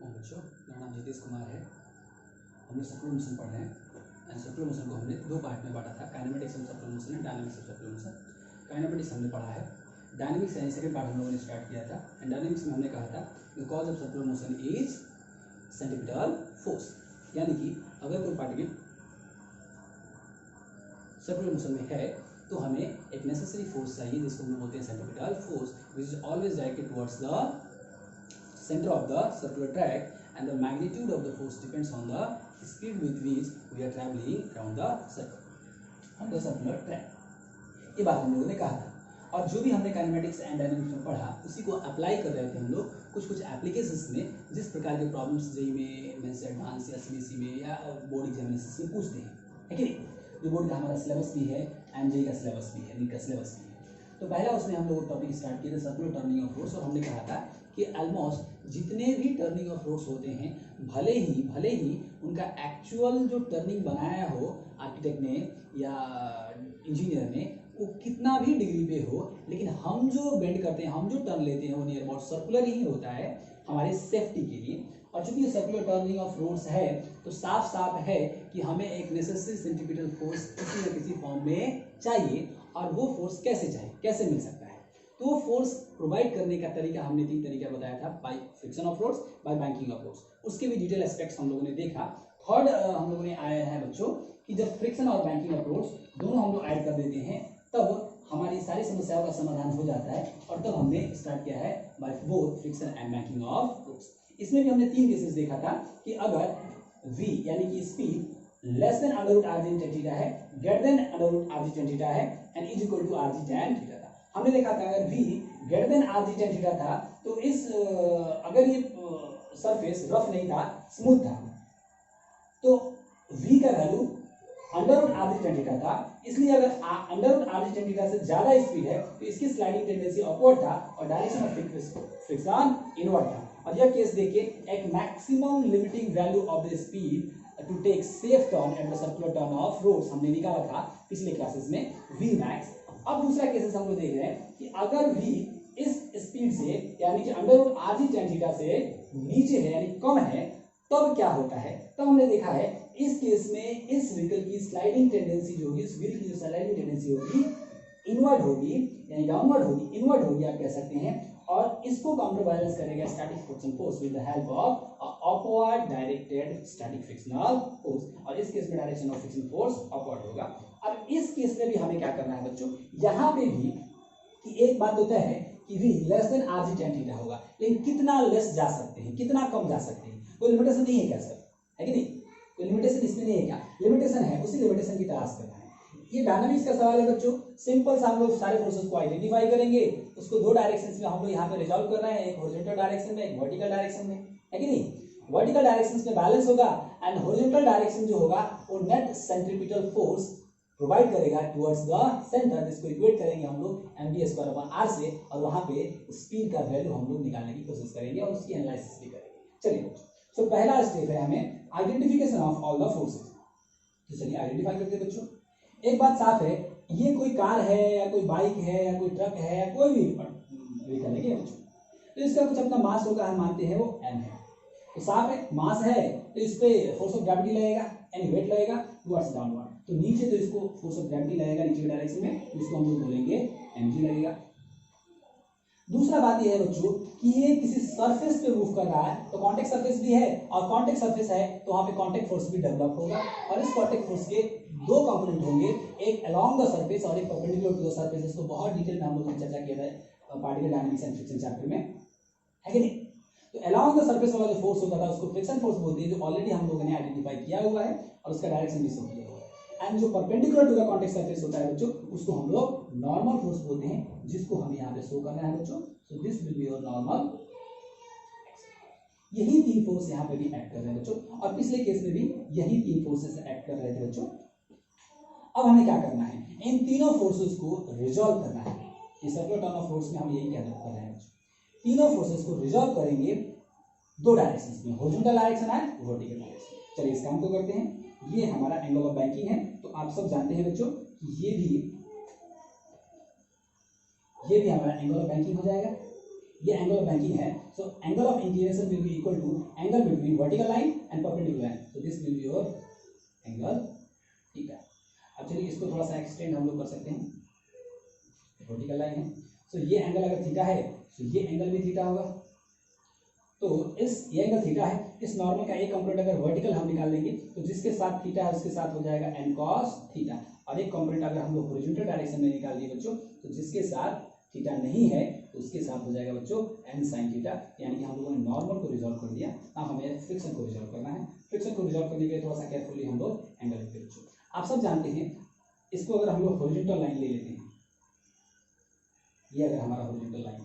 बच्चों, मेरा नाम जितेश कुमार है। हम लोग सर्कुलर मोशन पढ़ रहे हैं एंड सर्कुलर मोशन को हमने दो पार्ट में बांटा था, kinematics of circular motion and dynamics of circular motion. Kinematics हमने पढ़ा है, डायनामिक्स यानी सेकंड पार्ट हम लोगों ने स्टार्ट किया था। एंड डायनामिक्स में हमने कहा था the cause of circular motion is centripetal force, यानी कि अगर कोई पार्टिकल सर्कुलर मोशन में है तो हमें एक नेसेसरी फोर्स चाहिए जिसको हम बोलते हैं centripetal force, which is always directed towards the center of the circular track, and the magnitude of the force depends on the speed with which we are traveling around the circle on the circular track। ये बात हम लोगों ने कहा था। और जो भी हमने काइनेमेटिक्स एंड डायनामिक्स में पढ़ा उसी को अप्लाई कर रहे थे हम लोग कुछ एप्लीकेशंस में, जिस प्रकार के प्रॉब्लम्स जेई में, मेंस एडवांस या सीबीएसई में या बोर्ड एग्जामिनेशंस में पूछते हैं, है कि नहीं। जो बोर्ड का हमारा सिलेबस भी है एंड जेई का सिलेबस भी है, नीट का सिलेबस भी है। तो पहला उसमें हम लोग टॉपिक स्टार्ट किए थे सर्कुलर टर्निंग ऑफ रोड्स, और हमने कहा था कि ऑलमोस्ट जितने भी टर्निंग ऑफ रोड्स होते हैं, भले ही उनका एक्चुअल जो टर्निंग बनाया हो आर्किटेक्ट ने या इंजीनियर ने, वो कितना भी डिग्री पे हो, लेकिन हम जो बेंड करते हैं, हम जो टर्न लेते हैं वो नियर अबाउट सर्कुलर ही होता है हमारे सेफ्टी के लिए। और चूंकि सर्कुलर टर्निंग ऑफ रोड्स है तो साफ है कि हमें एक नेसेसरी सेंट्रीपिटल फोर्स किसी न किसी फॉर्म में चाहिए। और वो फोर्स कैसे चाहिए, कैसे मिल सकता है, तो वो फोर्स प्रोवाइड करने का तरीका हमने 3 तरीका बताया था, by friction of roads, by banking of roads. उसके भी डिटेल एस्पेक्ट्स हम लोगों ने देखा। थर्ड हम लोगों ने आया है बच्चों कि जब फ्रिक्शन और बैंकिंग ऑफ रोड्स दोनों हम लोग ऐड कर देते हैं तब हमारी सारी समस्याओं का समाधान हो जाता है। और तब हमने स्टार्ट किया है by both friction and banking of roads. इसमें भी हमने 3 केसेस देखा था कि अगर v यानी कि speed less than under R जी टेन थीटा है, ग्रेटर देन अंडर आर जी टेन थीटा है and is equal to R G tan theta था। हमने देखा था अगर v ग्रेटर देन आर जी टेन थीटा था तो इस अगर ये सरफेस रफ नहीं था, स्मूथ था, तो v का वैल्यू अंडर आर जी टेन थीटा था। इसलिए अगर अंडर आर जी टेन थीटा से ज्यादा स्पीड है तो इसकी स्लाइडिंग टेंडेंसी अपवर्ड था और डायरेक्शन ऑफ फ्रिक्शन इनवर्ड था। और यह केस देखिए, एक maximum limiting value of the speed to take safe turn at the circular turn of roads हमने निकाला था पिछले क्लासेस में, v मैक्स। अब दूसरा केसेस हम लोग देख रहे हैं कि अगर v इस स्पीड से यानी कि अंडर आर जी टेन थीटा से नीचे है यानी कम है, तब क्या होता है। तब हमने देखा है इस केस में इस व्हीकल की स्लाइडिंग टेंडेंसी जो होगी, इस व्हील की जो स्लाइडिंग टेंडेंसी होगी इनवर्ड होगी यानी डाउनवर्ड होगी, इनवर्ड होगी आप कह सकते हैं। और इसको काउंटर बैलेंस करेगा static friction force with the help of upward directed static frictional force. और इस केस में direction of friction force upward होगा। अब इस केस में भी हमें क्या करना है बच्चों, यहाँ पे भी कि एक बात होता है कि v लेस देन आर जी टेन थीटा होगा, लेकिन कितना लेस जा सकते हैं, कितना कम जा सकते हैं, कोई लिमिटेशन नहीं है क्या सर, है कि नहीं, कोई लिमिटेशन इसमें नहीं है क्या, लिमिटेशन है, उसी लिमिटेशन की तलाश करना है। ये डायनामिक्स का सवाल है बच्चों। सिंपल सा हम लोग सारे फोर्सेस को आइडेंटिफाई करेंगे, उसको 2 डायरेक्शंस में हम लोग यहाँ पे रिजॉल्व कर रहे हैं, एक हॉरिजॉन्टल डायरेक्शन में, एक वर्टिकल डायरेक्शन में, है कि नहीं। वर्टिकल डायरेक्शंस में बैलेंस होगा एंड हॉरिजॉन्टल डायरेक्शन जो होगा वो नेट सेंट्रीपिटल फोर्स प्रोवाइड करेगा टुवर्ड्स द सेंटर, जिसको इक्वेट करेंगे हम लोग mv²/r से, और वहां पे स्पीड का वैल्यू हम लोग निकालने की कोशिश करेंगे और उसकी एनालिसिस भी करेंगे। चलिए सो पहला स्टेप है हमें identification of all the forces. तो चलिए आइडेंटिफाई करते हैं बच्चों। एक बात साफ है, ये कोई कार है या कोई बाइक है या कोई ट्रक है या कोई भी व्हीकल है क्या बच्चों, तो इसका कुछ अपना मास होगा, हम मानते हैं वो m है। तो साफ है मास है तो इस पे फोर्स ऑफ ग्रेविटी लगेगा यानी वेट लगेगा टुवर्ड्स डाउनवर्ड। तो नीचे तो इसको फोर्स ऑफ ग्रेविटी लगेगा नीचे के डायरेक्शन में, जिसको हम लोग बोलेंगे mg लगेगा। दूसरा बात यह है बच्चों कि ये किसी सरफेस पे मूव कर रहा है, तो कांटेक्ट सरफेस भी है, और कांटेक्ट सरफेस है तो वहां पे कांटेक्ट फोर्स भी डेवलप होगा। और इस कांटेक्ट फोर्स के 2 कंपोनेंट होंगे, एक अलोंग द सरफेस और एक परपेंडिकुलर टू द सरफेस। इसको बहुत डिटेल में हम लोगों ने चर्चा किया था particle dynamics and friction chapter में, है कि नहीं। तो अलोंग द सरफेस वाला जो फोर्स होता था उसको फ्रिक्शन फोर्स बोलते हैं, जो ऑलरेडी हम लोगों ने आइडेंटिफाई किया हुआ है और उसका डायरेक्शन भी शो किया हुआ है। एंड जो perpendicular to the contact surface होता है बच्चों, उसको हम लोग नॉर्मल फोर्स बोलते हैं, जिसको हम यहाँ पे शो करना है बच्चों। सो this will be your normal. यही 3 फोर्स यहाँ पे भी एक्ट कर रहे हैं बच्चों, और पिछले केस में भी यही 3 फोर्सेस एक्ट कर रहे थे बच्चों। अब हमें क्या करना है, इन तीनों फोर्सेस को रिजॉल्व करना है। इस सर्कुलर टर्न ऑफ फोर्स में हम यही कर रहे हैं बच्चों, तीनों फोर्सेस को रिजॉल्व करेंगे 2 डायरेक्शंस में, horizontal direction and vertical direction. चलिए इस काम को करते हैं। ये हमारा एंगल ऑफ बैंकिंग है, तो आप सब जानते हैं बच्चों कि ये भी हमारा एंगल ऑफ बैंकिंग हो जाएगा। ये एंगल ऑफ बैंकिंग है, so angle of inclination will be equal to angle between vertical line and perpendicular line, so this will be your angle theta. अब चलिए इसको थोड़ा सा एक्सटेंड हम लोग कर सकते हैं, वर्टिकल लाइन है, सो ये एंगल अगर थीटा है तो ये एंगल भी थीटा होगा। तो ये एंगल थीटा है, इस नॉर्मल का एक कंपोनेंट अगर वर्टिकल हम निकाल लेंगे तो जिसके साथ थीटा है उसके साथ हो जाएगा n cos थीटा, और एक कंपोनेंट अगर हम लोग हॉरिजॉन्टल डायरेक्शन में निकाल दिए बच्चों तो जिसके साथ थीटा नहीं है तो उसके साथ हो जाएगा बच्चों n sin थीटा। यानी कि हम लोगों ने नॉर्मल को रिजॉल्व कर दिया, अब हमें फ्रिक्शन को रिजॉल्व करना है। फ्रिक्शन को रिजॉल्व करने के लिए थोड़ा सा केयरफुली हम लोग एंगल लिखते हैं बच्चों। आप सब जानते हैं इसको अगर हम लोग हॉरिजॉन्टल लाइन ले लेते हैं, ये अगर हमारा हॉरिजॉन्टल लाइन,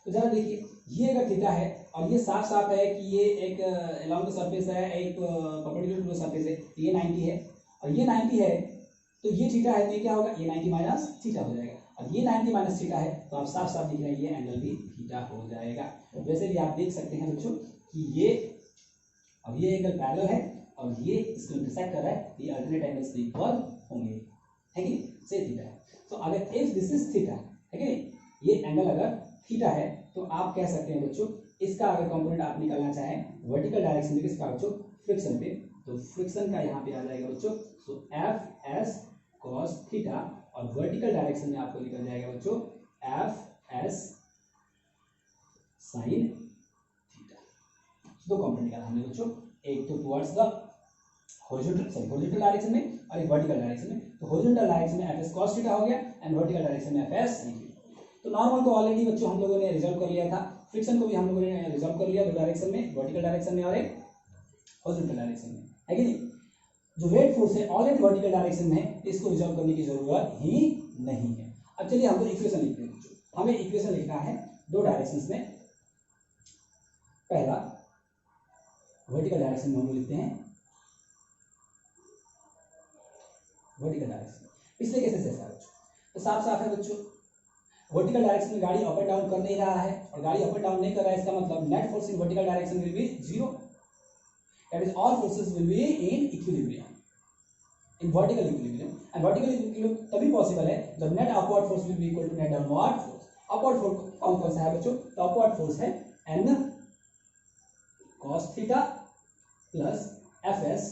तो जरा देखिए ये अगर थीटा है और ये साफ साफ है कि ये एक अलोंग द सरफेस है, एक परपेंडिकुलर टू द सरफेस है, ये 90 है और ये 90 है, तो ये थीटा है तो ये क्या होगा, ये 90 माइनस थीटा हो जाएगा, और ये 90 माइनस थीटा है तो आप साफ साफ दिख रहे हैं ये एंगल भी थीटा हो जाएगा। वैसे भी आप देख सकते हैं बच्चों कि ये अब ये एंगल पैरेलल है और ये इसको इंटरसेक्ट कर रहा है, ये अल्टरनेट एंगल्स से इक्वल होंगे, है कि नहीं, से थीटा है। तो अगर इफ दिस इज थीटा, है कि नहीं, ये एंगल अगर थीटा है तो आप कह सकते हैं बच्चों इसका अगर कंपोनेंट आप निकालना चाहें वर्टिकल डायरेक्शन में किसका बच्चों, फ्रिक्शन पे, तो फ्रिक्शन का यहाँ पे आ जाएगा बच्चों, सो एफ एस कॉस थीटा, और वर्टिकल डायरेक्शन में आपको निकल जाएगा बच्चों एफ एस साइन थीटा। दो कंपोनेंट निकाला हमने बच्चों, एक तो टुवर्ड्स द हॉरिजॉन्टल डायरेक्शन में और एक वर्टिकल डायरेक्शन में। तो हॉरिजॉन्टल डायरेक्शन में एफ एस कॉस थीटा हो गया एंड वर्टिकल डायरेक्शन में एफ एस साइन थीटा। तो नॉर्मल को ऑलरेडी बच्चों हम लोगों ने रिजॉल्व कर लिया था, फ्रिक्शन को भी हम लोगों ने रिजॉल्व कर लिया दो डायरेक्शन में, वर्टिकल डायरेक्शन में और एक हॉरिजॉन्टल डायरेक्शन में, है कि नहीं। जो वेट फोर्स है ऑलरेडी वर्टिकल डायरेक्शन में है, इसको रिजॉल्व करने की जरूरत ही नहीं है। अब चलिए हम लोग इक्वेशन लिखते हैं बच्चों, हमें इक्वेशन लिखना है दो डायरेक्शंस में। पहला वर्टिकल डायरेक्शन में हम लोग लिखते हैं वर्टिकल डायरेक्शन, पिछले केसेस जैसा बच्चों, तो साफ साफ है बच्चों वर्टिकल डायरेक्शन में गाड़ी अप एंड डाउन कर नहीं रहा है, और गाड़ी अप एंड डाउन नहीं कर रहा है इसका मतलब net force in vertical direction will be zero, that is all forces will be in equilibrium, in vertical equilibrium. And vertical equilibrium तभी पॉसिबल है जब net upward force will be equal to net downward force. Upward force कौन सा है बच्चों, तो upward force है n cos theta plus fs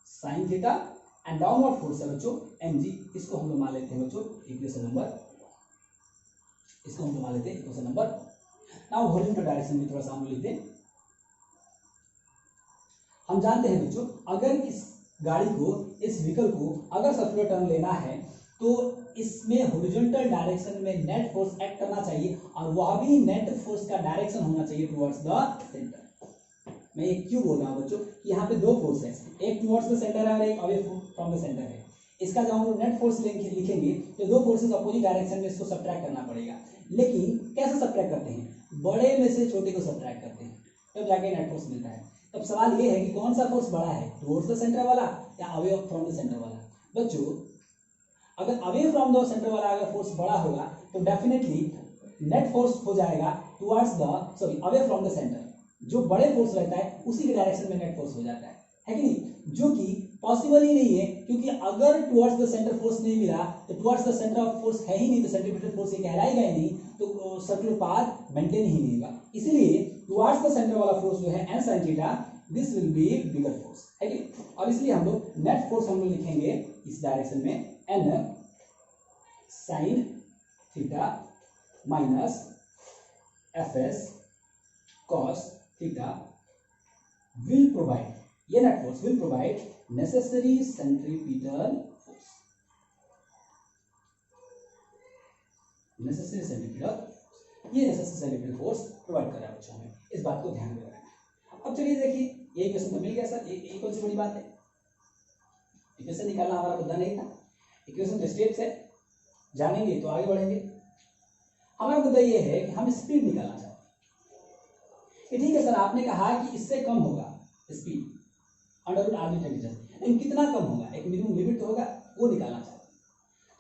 sin theta, and downward force है बच्चों mg। इसको हम लोग मान लेते हैं बच्चों इक्वेशन नंबर, इसको हम लोग मान लेते हैं equation number. Now horizontal direction में थोड़ा सा हम लिखते हैं, हम जानते हैं बच्चों अगर इस गाड़ी को, इस व्हीकल को अगर सर्कुलर टर्न लेना है तो इसमें हॉरिजॉन्टल डायरेक्शन में नेट फोर्स एक्ट करना चाहिए, और वह भी नेट फोर्स का डायरेक्शन होना चाहिए टुवर्ड्स द सेंटर। मैं ये क्यों बोल रहा हूँ बच्चों कि यहाँ पे दो फोर्स है, एक टुवर्ड्स द सेंटर है और एक अवे फ्रॉम द सेंटर है। इसका जब हम लोग नेट फोर्स लिखेंगे तो दो फोर्सेस अपोजिट डायरेक्शन में इसको सब्ट्रैक्ट करना पड़ेगा। लेकिन कैसे सब्ट्रैक्ट करते हैं, बड़े में से छोटे को सब्ट्रैक्ट करते हैं तब जाके नेट फोर्स मिलता है। तब सवाल ये है कि कौन सा फोर्स बड़ा है, टुवर्ड्स द सेंटर वाला या अवे फ्रॉम द सेंटर वाला। बच्चों अगर अवे फ्रॉम द सेंटर वाला अगर फोर्स बड़ा होगा तो डेफिनेटली नेट फोर्स हो जाएगा towards the away from the centre. जो बड़े फोर्स रहता है उसी के डायरेक्शन में नेट फोर्स हो जाता है कि नहीं, जो कि पॉसिबल ही नहीं है, क्योंकि अगर टुवर्ड्स द सेंटर फोर्स नहीं मिला तो towards the centre of force है ही नहीं, तो सेंट्रीपिटल फोर्स ये कहलाएगा ही नहीं, तो सर्कुलर पाथ मेंटेन ही नहीं होगा। इसीलिए टुवर्ड्स द सेंटर वाला फोर्स जो है n sin theta, this will be bigger force, है कि, और इसलिए हम लोग नेट फोर्स हम लोग लिखेंगे इस डायरेक्शन में n sin theta minus fs cos theta will provide, ये net force will provide necessary centripetal force, necessary centripetal, ये necessary centripetal force प्रोवाइड कर रहा है बच्चों हमें, इस बात को ध्यान में रखना। अब चलिए देखिए ये इक्वेशन तो मिल गया सर, ये कौन सी बड़ी बात है, इक्वेशन निकालना हमारा मुद्दा नहीं था, इक्वेशन के स्टेप्स है, जानेंगे तो आगे बढ़ेंगे। हमारा मुद्दा ये है कि हम स्पीड निकालना चाहते हैं। ठीक है सर, आपने कहा कि इससे कम होगा स्पीड अंडर रूट आर्मी कंडीशन, लेकिन कितना कम होगा, एक मिनिमम लिमिट तो होगा, वो निकालना चाहते हैं।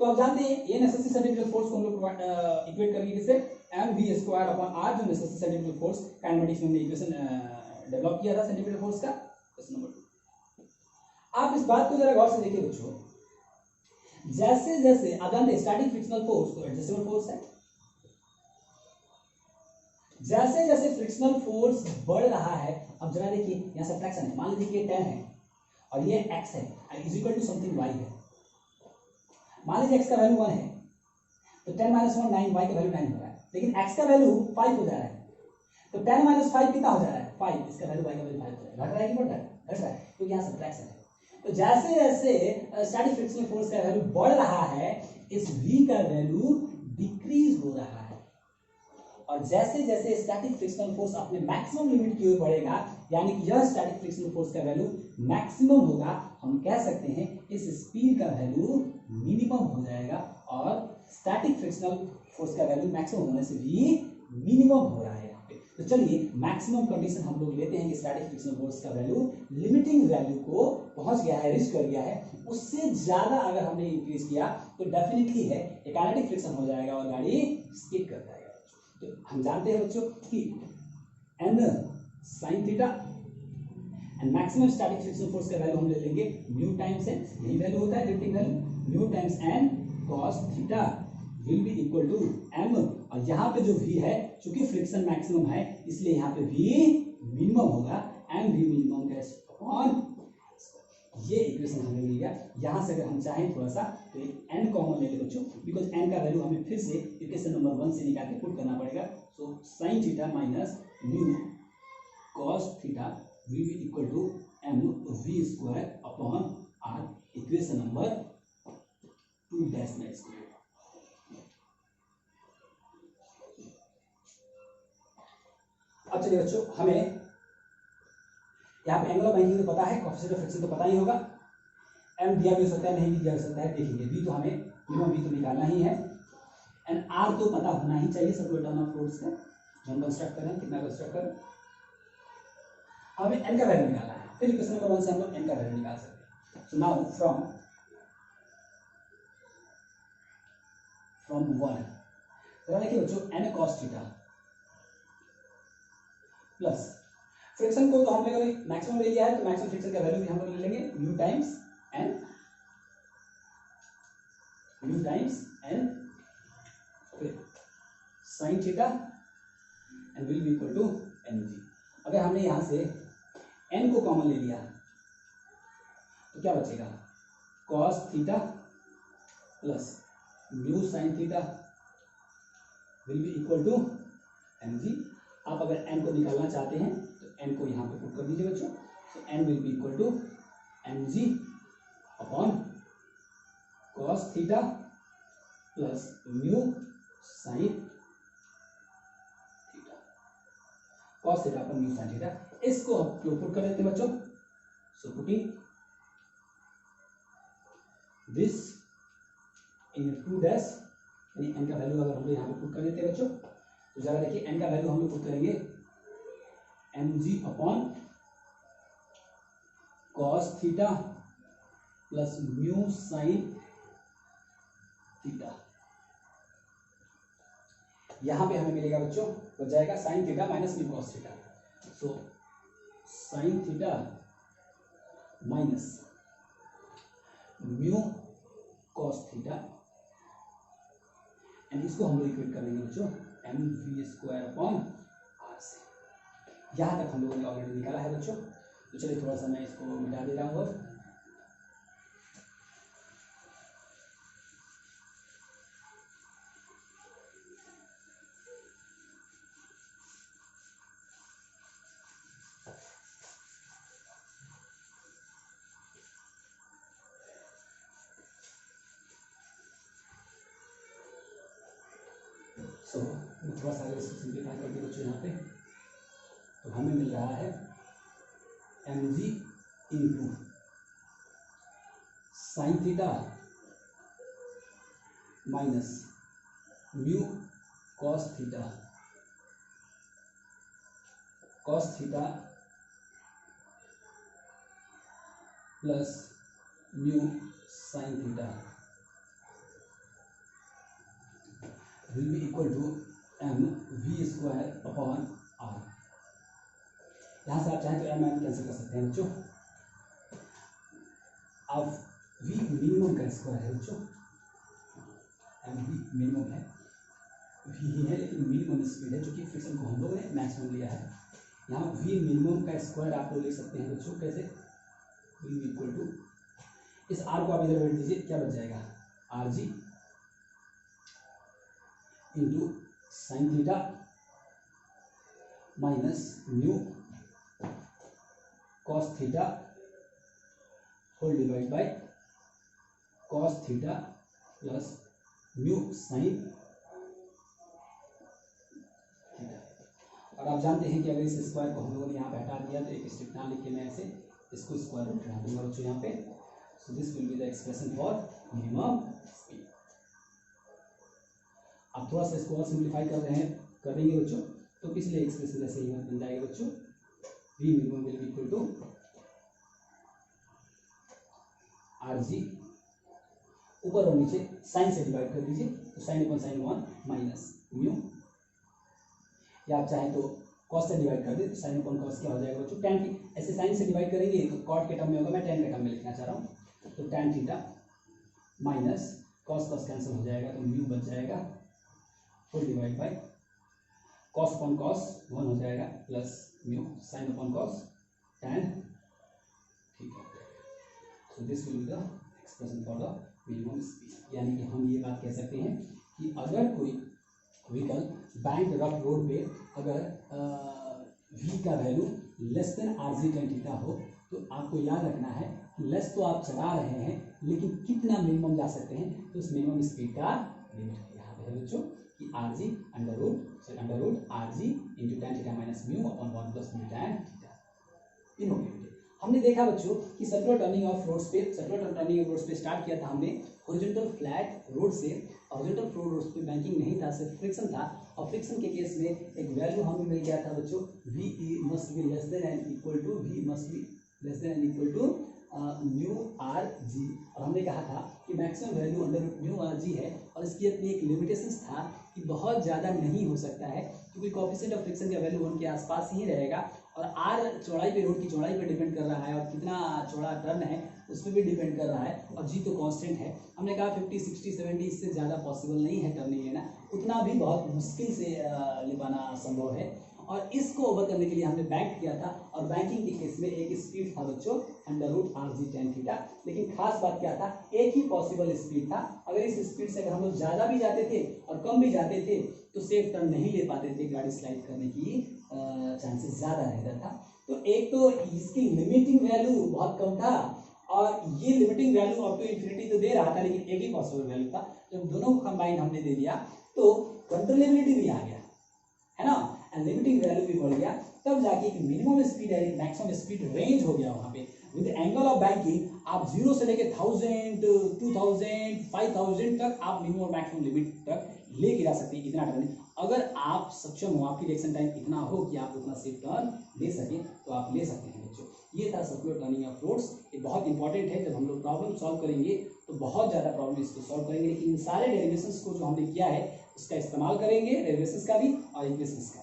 तो आप जानते हैं ये नेसेसरी सेंट्रीफ्यूगल फोर्स को हम लोग इक्वेट करेंगे किससे, mv² अपॉन r, जो नेसेसरी सेंट्रीफ्यूगल फोर्स काइनेमेटिक्स में हमने इक्वेशन डेवलप किया था सेंट्रीफ्यूगल फोर्स का। क्वेश्चन नंबर 2, आप इस बात को जरा गौर से देखिए बच्चों, जैसे जैसे आप जानते हैं स्टैटिक फ्रिक्शनल फोर्स तो एडजस्टेबल फोर्स है, जैसे जैसे फ्रिक्शनल फोर्स बढ़ रहा है, अब जरा देखिए यहाँ सब्ट्रैक्शन है, मान लीजिए कि ये 10 है और ये x है is equal to something y है। मान लीजिए x का वैल्यू 1 है तो 10 माइनस 1 9, y का वैल्यू 9 हो रहा है, लेकिन x का वैल्यू 5 हो जा रहा है तो 10 माइनस 5 कितना हो जा रहा है 5, इसका वैल्यू y का वैल्यू 5 हो रहा है। घट रहा है कि बढ़ रहा है? घट रहा है, क्योंकि यहाँ सब्ट्रैक्शन है। तो जैसे जैसे स्टैटिक फ्रिक्शनल फोर्स का वैल्यू बढ़ रहा है, इस v का वैल्यू डिक्रीज हो रहा है, और जैसे जैसे स्टैटिक फ्रिक्शनल फोर्स अपने मैक्सिमम लिमिट की ओर बढ़ेगा, यानी कि यह स्टैटिक फ्रिक्शनल फोर्स का वैल्यू मैक्सिमम होगा, हम कह सकते हैं इस स्पीड का वैल्यू मिनिमम हो जाएगा, और स्टैटिक फ्रिक्शनल फोर्स का वैल्यू मैक्सिमम होने से भी मिनिमम हो रहा है यहाँ पे। तो चलिए मैक्सिमम कंडीशन हम लोग लेते हैं कि स्टैटिक फ्रिक्शनल फोर्स का वैल्यू लिमिटिंग वैल्यू को पहुंच गया है, रीच कर गया है, उससे ज्यादा अगर हमने इंक्रीज किया तो डेफिनेटली है काइनेटिक फ्रिक्शन हो जाएगा और गाड़ी स्किड कर जाएगा। तो हम जानते हैं बच्चों कि n sin theta and maximum static frictional force का वैल्यू हम ले लेंगे म्यू टाइम्स n, यही वैल्यू होता है limiting value, mu times n cos theta will be equal to m, और यहाँ पे जो v है चूंकि फ्रिक्शन मैक्सिमम है इसलिए यहाँ पे v मिनिमम होगा, m v मिनिमम का अपॉन, ये इक्वेशन हमें मिल गया। यहाँ से अगर हम चाहें थोड़ा सा तो n कॉमन ले ले बच्चों, बिकॉज n का वैल्यू हमें फिर से इक्वेशन नंबर 1 से निकाल के पुट करना पड़ेगा। So sine theta minus mu cos theta will be equal to m v square upon r, equation number 2 dash में इसको। अब चलिए बच्चों, हमें यहाँ पे एंगल ऑफ बैंकिंग तो पता है, कोएफिशिएंट ऑफ फ्रिक्शन तो पता ही होगा, m दिया भी हो सकता है नहीं भी दिया हो सकता है, देखेंगे v तो हमें मिनिमम v तो निकालना ही है, एंड r तो पता होना ही चाहिए सब टर्न ऑफ फोर्स का, हम कंस्ट्रक्ट करें कितना कंस्ट्रक्ट करें, हमें n का वैल्यू निकालना है, फिर इक्वेशन नंबर 1 से हम लोग n का वैल्यू निकाल सकते हैं। सो नाउ फ्रॉम 1 जरा देखिए बच्चों n cos theta plus friction को तो हम लोगों ने मैक्सिमम ले लिया है, तो मैक्सिमम फ्रिक्शन का वैल्यू भी हम लोग ले लेंगे म्यू टाइम्स n फिर sine theta and will be equal to mg। अगर हमने यहां से n को कॉमन ले लिया तो क्या बचेगा, cos theta plus mu sine theta will be equal to mg। आप अगर n को निकालना चाहते हैं तो n को यहाँ पे पुट कर दीजिए बच्चों, तो n will be equal to mg upon cos theta plus mu sine theta, cos theta upon mu sine theta, इसको हम पुट कर देते हैं बच्चों। So putting this in 2 dash, यानी n का वैल्यू अगर हम लोग यहाँ पे पुट कर देते हैं बच्चों, तो जरा देखिए n का वैल्यू हम लोग पुट करेंगे mg upon cos theta plus mu sine theta, यहां पे हमें मिलेगा बच्चों, हो जाएगा sine theta minus mu cos theta, so sine theta minus mu cos theta, and इसको हम लोग इक्वेट कर देंगे बच्चों m v square upon r से। यहां तक हम लोगों ने ऑलरेडी निकाला है बच्चों, तो चलिए थोड़ा सा मैं इसको मिटा दे रहा हूँ। सो थोड़ा सा इसको सिंप्लीफाई करके बच्चों यहाँ पे, तो हमें मिल रहा है m g into sine theta minus mu cos theta plus mu sine theta will be equal to m v square upon r। यहाँ से आप चाहें तो m कैंसिल कर सकते हैं बच्चों, अब v मिनिमम का स्क्वायर है बच्चों, m v मिनिमम है, वी है, लेकिन मिनिमम स्पीड है, क्योंकि फ्रिक्शन को हम लोगों ने मैक्सिमम लिया है। यहाँ वी मिनिमम का स्क्वायर आप लोग लिख सकते हैं बच्चों, कैसे, वी इक्वल टू, इस आर को आप इधर बैठ दीजिए, क्या बच जाएगा, r ji into sine theta minus mu cos theta whole divide by cos theta plus mu sine theta. और आप जानते हैं कि अगर इस स्क्वायर को हम लोगों ने यहाँ पे हटा दिया तो एक स्टेप ना लिख के मैं ऐसे इसको स्क्वायर रूट हटा दूंगा बच्चों यहाँ पे। सो this will be the expression for minimum speed. आप थोड़ा सा इसको और सिंप्लीफाई कर देंगे बच्चों, तो पिछले एक्सप्रेशन जैसे ही बन जाएगा बच्चों, v minimum will be equal to are g, ऊपर और नीचे साइन से डिवाइड कर दीजिए, तो sine upon sine 1 minus mu, या आप चाहें तो कॉस से डिवाइड कर दे, तो साइन अपॉन कॉस क्या हो जाएगा बच्चों, टैन थीटा। ऐसे साइन से डिवाइड करेंगे तो कॉट के टर्म में होगा, मैं टैन के टर्म में लिखना चाह रहा हूँ, तो tan theta minus cos cos cancel हो जाएगा, तो म्यू बच जाएगा full divide by cos upon cos 1 हो जाएगा plus mu sine upon cos tan theta. So this will be the expression for the minimum speed. यानी कि हम ये बात कह सकते हैं कि अगर कोई व्हीकल बैंक रफ रोड पे अगर v का वैल्यू लेस देन आर जी टेन थीटा हो, तो आपको याद रखना है कि लेस तो आप चला रहे हैं, लेकिन कितना मिनिमम जा सकते हैं, तो उस मिनिमम स्पीड का लिमिट यहाँ पे है बच्चों कि R G under root R G into tan theta minus mu upon 1 plus mu tan theta. इन हो गए। हमने देखा बच्चों कि सर्कुलर टर्निंग ऑफ रोड्स पे स्टार्ट किया था हमने हॉरिजॉन्टल फ्लैट रोड से। हॉरिजॉन्टल फ्लोर रोड्स पे बैंकिंग नहीं था, सिर्फ फ्रिक्शन था, और फ्रिक्शन के केस में एक वैल्यू हमें मिल गया था बच्चों, v must be less than and equal to mu r g. और हमने कहा था कि maximum value under mu r g है, और इसकी अपनी एक लिमिटेशंस था कि बहुत ज़्यादा नहीं हो सकता है, क्योंकि कोएफिशिएंट ऑफ फ्रिक्शन का वैल्यू 1 के आसपास ही रहेगा, और आर चौड़ाई पे, रोड की चौड़ाई पे डिपेंड कर रहा है, और कितना चौड़ा टर्न है उस पर भी डिपेंड कर रहा है, और जी तो कांस्टेंट है। हमने कहा 50, 60, 70 इससे ज़्यादा पॉसिबल नहीं है टर्निंग लेना, उतना भी बहुत मुश्किल से ले पाना संभव है, और इसको ओवर करने के लिए हमने बैंक किया था। और बैंकिंग के केस में एक स्पीड था बच्चों under root R G tan theta, लेकिन खास बात क्या था, एक ही पॉसिबल स्पीड था। अगर इस स्पीड से अगर हम लोग ज़्यादा भी जाते थे और कम भी जाते थे तो सेफ टर्न नहीं ले पाते थे, गाड़ी स्लाइड करने की चांसेस ज़्यादा रहता था। तो एक तो इसकी लिमिटिंग वैल्यू बहुत कम था, और ये limiting value up to infinity तो दे रहा था, लेकिन एक ही पॉसिबल वैल्यू था। जब दोनों को कंबाइन हमने दे दिया तो कंट्रोलेबिलिटी भी आ गया, है ना, एंड लिमिटिंग वैल्यू भी बढ़ गया, तब जाके एक मिनिमम स्पीड है, मैक्सिमम स्पीड रेंज हो गया वहाँ पे। विद एंगल ऑफ बैंकिंग आप 0 से लेके 1000, 2000, 5000 तक आप मिनिमम और मैक्सिमम लिमिट तक लेके जा सकते हैं, इतना टर्न। अगर आप सक्षम हो, आपकी रिएक्शन टाइम इतना हो कि आप उतना सेफ टर्न ले सकें, तो आप ले सकते हैं बच्चों। ये था सर्कुलर टर्निंग ऑफ रोड्स। ये बहुत इंपॉर्टेंट है, जब हम लोग प्रॉब्लम सॉल्व करेंगे तो बहुत ज़्यादा प्रॉब्लम इसको सॉल्व करेंगे, लेकिन इन सारे डेरिवेशंस को जो हमने किया है उसका इस्तेमाल करेंगे, डेरिवेशंस का भी और इक्वेशंस का।